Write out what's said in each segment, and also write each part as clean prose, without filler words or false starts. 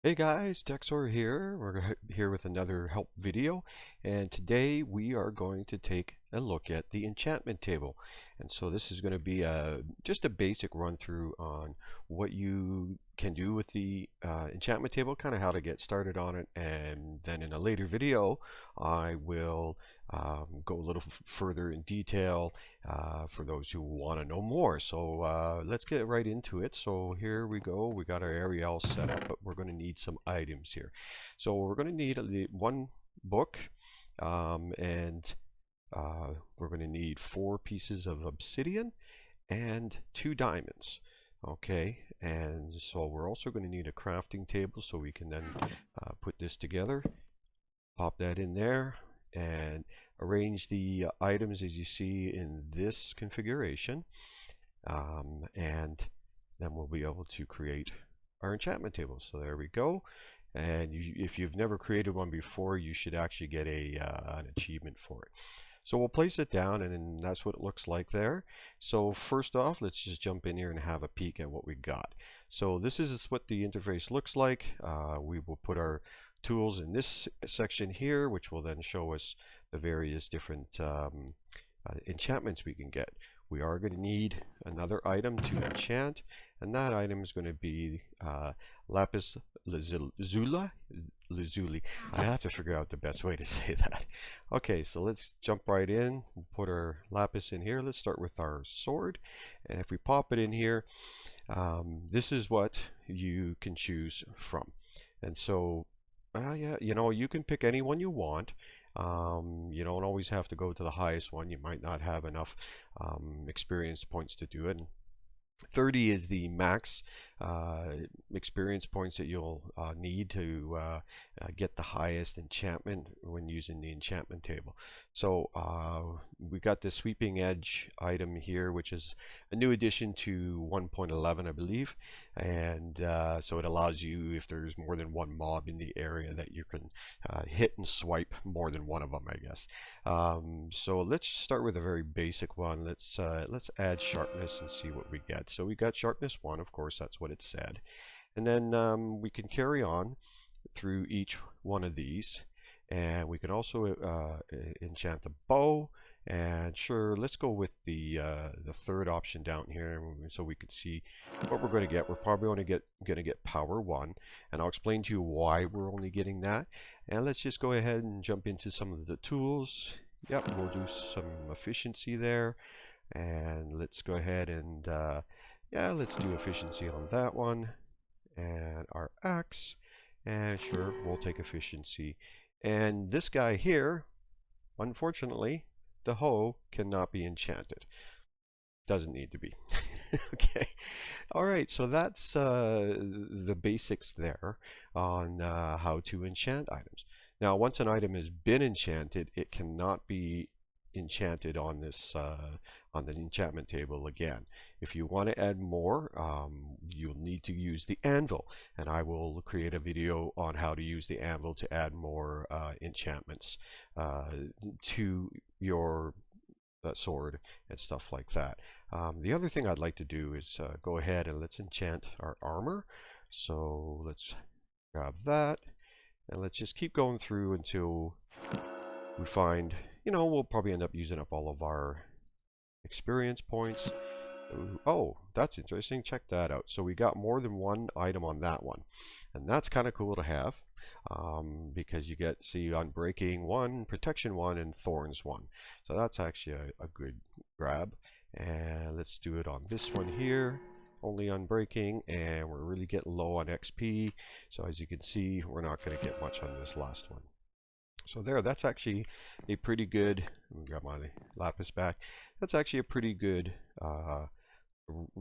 Hey guys, Dexor here. We're here with another help video, and today we are going to take a look at the enchantment table. And so this is going to be just a basic run through on what you can do with the enchantment table, kind of how to get started on it, and then in a later video I will go a little further in detail for those who want to know more. So let's get right into it. So here we go. We got our area all set up, but we're going to need some items here. So we're going to need one book, and we're going to need 4 pieces of obsidian and 2 diamonds. Okay, and so we're also going to need a crafting table so we can then put this together. Pop that in there and arrange the items as you see in this configuration, and then we'll be able to create our enchantment table. So there we go. And if you've never created one before, you should actually get an achievement for it. So we'll place it down, and that's what it looks like there. So first off, let's just jump in here and have a peek at what we got. So this is what the interface looks like. We will put our tools in this section here, which will then show us the various different enchantments we can get. We are going to need another item to enchant, and that item is going to be lapis lazuli. I have to figure out the best way to say that. Okay, so let's jump right in. We'll put our lapis in here. Let's start with our sword, and if we pop it in here, this is what you can choose from. And so yeah, you know, you can pick any one you want. You don't always have to go to the highest one. You might not have enough experience points to do it. 30 is the max experience points that you'll need to get the highest enchantment when using the enchantment table. So we got the sweeping edge item here, which is a new addition to 1.11, I believe, and so it allows you, if there's more than one mob in the area, that you can hit and swipe more than one of them, I guess. So let's start with a very basic one. Let's add sharpness and see what we get. So we got sharpness 1, of course, that's what it said. And then we can carry on through each one of these. And we can also enchant the bow. And sure, let's go with the third option down here, so we can see what we're going to get. We're probably only going to get power 1, and I'll explain to you why we're only getting that. And let's just go ahead and jump into some of the tools. Yep, we'll do some efficiency there, and let's go ahead and yeah, let's do efficiency on that one, and our axe, and sure, we'll take efficiency. And this guy here, unfortunately, the hoe cannot be enchanted. Doesn't need to be. Okay. All right, so that's the basics there on how to enchant items. Now, once an item has been enchanted, it cannot be enchanted on this on the enchantment table again. If you want to add more, you'll need to use the anvil, and I will create a video on how to use the anvil to add more enchantments to your sword and stuff like that. The other thing I'd like to do is go ahead and let's enchant our armor. So let's grab that, and let's just keep going through until we find, you know, we'll probably end up using up all of our experience points. Oh, that's interesting. Check that out. So we got more than one item on that one, and that's kind of cool to have, because you get, see, Unbreaking 1, Protection 1, and Thorns 1. So that's actually a good grab. And let's do it on this one here. Only Unbreaking, and we're really getting low on XP. So as you can see, we're not going to get much on this last one. So there, that's actually a pretty good, let me grab my lapis back, that's actually a pretty good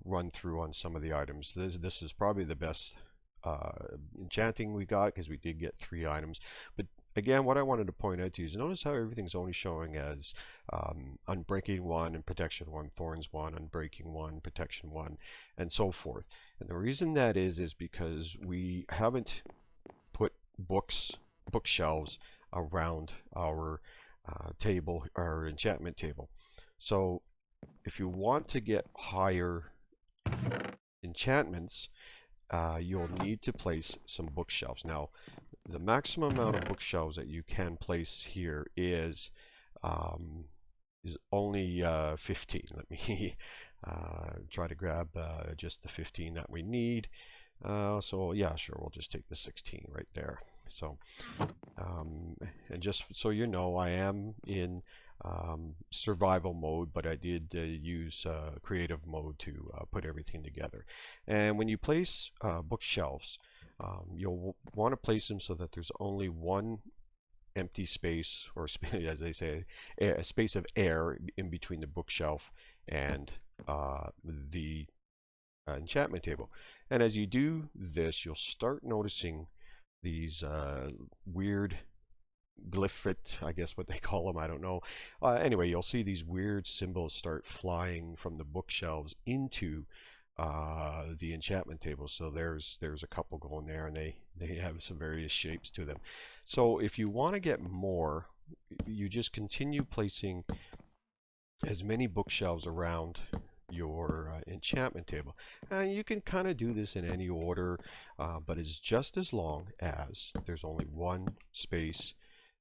run through on some of the items. This is probably the best enchanting we got, because we did get 3 items. But again, what I wanted to point out to you is notice how everything's only showing as Unbreaking 1 and Protection 1, Thorns 1, Unbreaking 1, Protection 1, and so forth. And the reason that is because we haven't put bookshelves around our table, our enchantment table. So if you want to get higher enchantments, you'll need to place some bookshelves. Now, the maximum amount of bookshelves that you can place here is only 15. Let me try to grab just the 15 that we need. So yeah, sure, we'll just take the 16 right there. So, and just so you know, I am in survival mode, but I did use creative mode to put everything together. And when you place bookshelves, you'll want to place them so that there's only one empty space, or as they say, a space of air in between the bookshelf and the enchantment table. And as you do this, you'll start noticing these weird glyphit, I guess what they call them, I don't know. Anyway, you'll see these weird symbols start flying from the bookshelves into the enchantment table. So there's a couple going there, and they have some various shapes to them. So if you want to get more, you just continue placing as many bookshelves around your enchantment table. You can kind of do this in any order, but it's just as long as there's only one space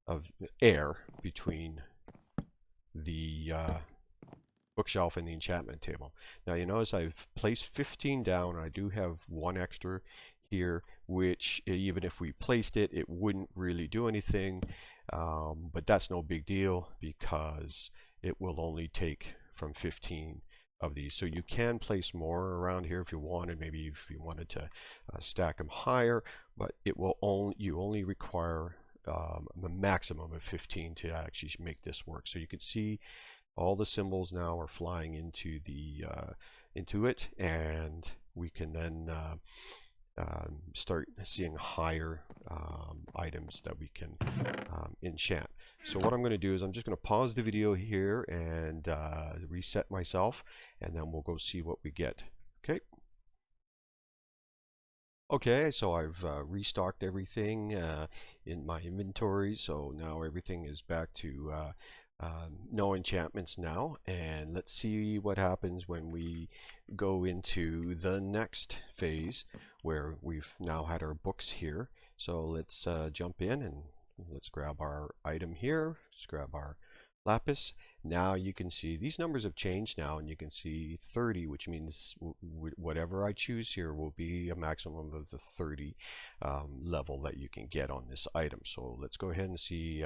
of air between the bookshelf and the enchantment table. Now you notice I've placed 15 down. I do have one extra here, which even if we placed it, it wouldn't really do anything, but that's no big deal because it will only take from 15 of these. So you can place more around here if you wanted, maybe if you wanted to stack them higher, but it will you only require a maximum of 15 to actually make this work. So you can see all the symbols now are flying into the into it, and we can then start seeing higher items that we can enchant. So what I'm going to do is I'm just going to pause the video here and reset myself, and then we'll go see what we get. Okay. Okay, so I've restocked everything in my inventory, so now everything is back to no enchantments now, and let's see what happens when we go into the next phase where we've now had our books here. So let's jump in and let's grab our item here. Let's grab our lapis. Now you can see these numbers have changed now, and you can see 30, which means whatever I choose here will be a maximum of the 30 level that you can get on this item. So let's go ahead and see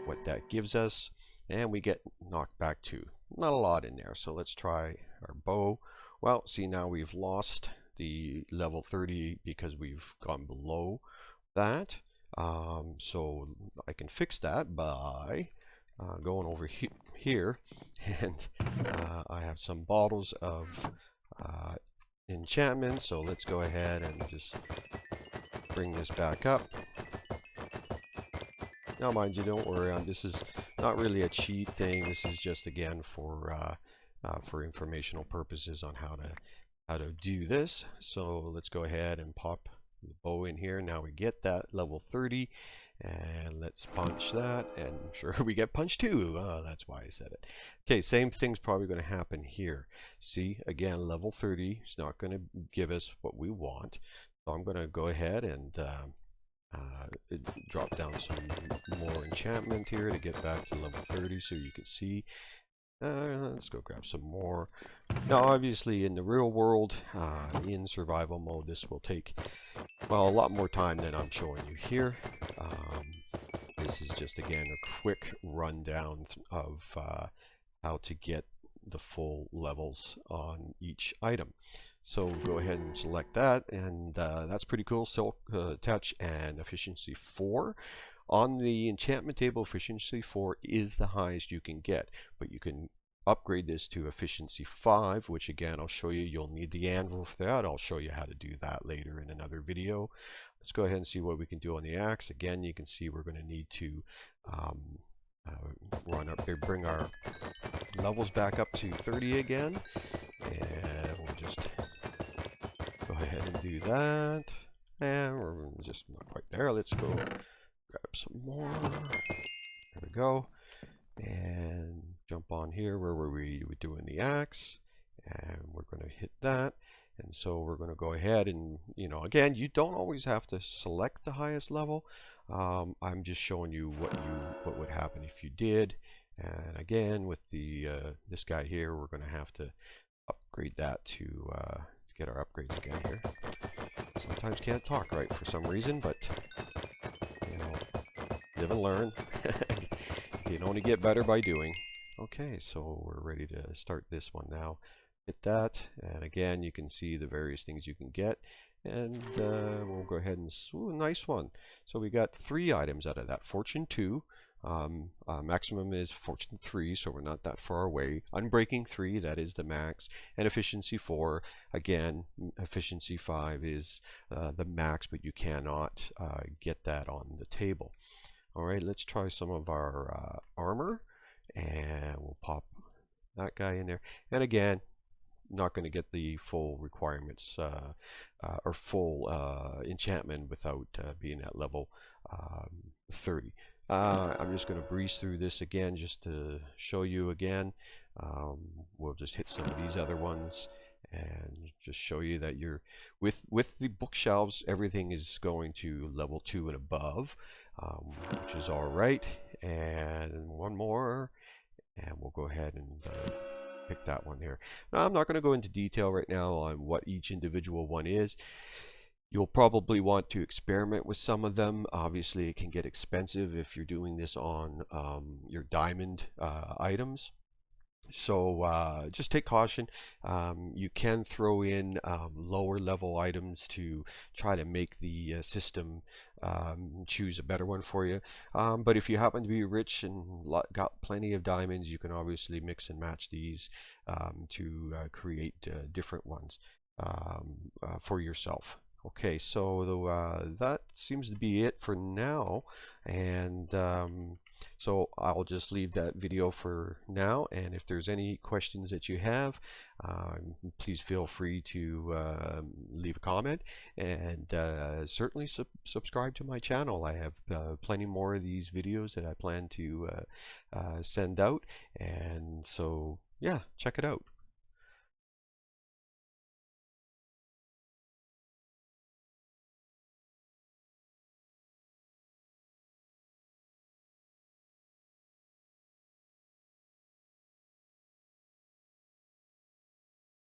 what that gives us, and we get knocked back to not a lot in there. So let's try our bow. Well, see, now we've lost the level 30 because we've gone below that. So I can fix that by going over here, and I have some bottles of enchantment. So let's go ahead and just bring this back up. Now mind you, don't worry, this is not really a cheat thing. This is just again for informational purposes on how to do this. So let's go ahead and pop the bow in here. Now we get that level 30, and let's punch that, and sure, we get punched too. That's why I said it. Okay, same thing's probably going to happen here. See, again, level 30 is not going to give us what we want, so I'm going to go ahead and drop down some more enchantment here to get back to level 30 so you can see. Let's go grab some more. Now obviously in the real world, in survival mode, this will take, well, a lot more time than I'm showing you here. This is just again a quick rundown of how to get the full levels on each item. So go ahead and select that, and that's pretty cool. Silk Touch and Efficiency 4. On the enchantment table, Efficiency 4 is the highest you can get, but you can upgrade this to Efficiency 5, which again I'll show you. You'll need the anvil for that. I'll show you how to do that later in another video. Let's go ahead and see what we can do on the axe. Again, you can see we're going to need to bring our levels back up to 30 again, and we'll just go ahead and do that. And we're just not quite there. Let's go grab some more. There we go. And jump on here where we were doing the axe. And we're going to hit that. And so we're going to go ahead and, again, you don't always have to select the highest level. I'm just showing you what would happen if you did. And again, with the this guy here, we're going to have to upgrade that to get our upgrades again here. Sometimes can't talk right for some reason, but live and learn. You can only get better by doing. Okay, so we're ready to start this one now. Hit that, and again, you can see the various things you can get. And we'll go ahead and, ooh, nice one. So we got 3 items out of that. Fortune 2. Maximum is Fortune 3, so we're not that far away. Unbreaking 3, that is the max. And Efficiency 4, again, Efficiency 5 is the max, but you cannot get that on the table. All right, let's try some of our armor, and we'll pop that guy in there. And again, not going to get the full requirements or full enchantment without being at level 30. I'm just going to breeze through this again just to show you again. We'll just hit some of these other ones and just show you that you're with the bookshelves, everything is going to level 2 and above, which is all right. And one more, and we'll go ahead and pick that one here. Now, I'm not going to go into detail right now on what each individual one is. You'll probably want to experiment with some of them. Obviously, it can get expensive if you're doing this on your diamond items. So just take caution. You can throw in lower level items to try to make the system choose a better one for you. But if you happen to be rich and got plenty of diamonds, you can obviously mix and match these to create different ones for yourself. Okay, so that seems to be it for now, and so I'll just leave that video for now, and if there's any questions that you have, please feel free to leave a comment, and certainly subscribe to my channel. I have plenty more of these videos that I plan to send out, and so yeah, check it out.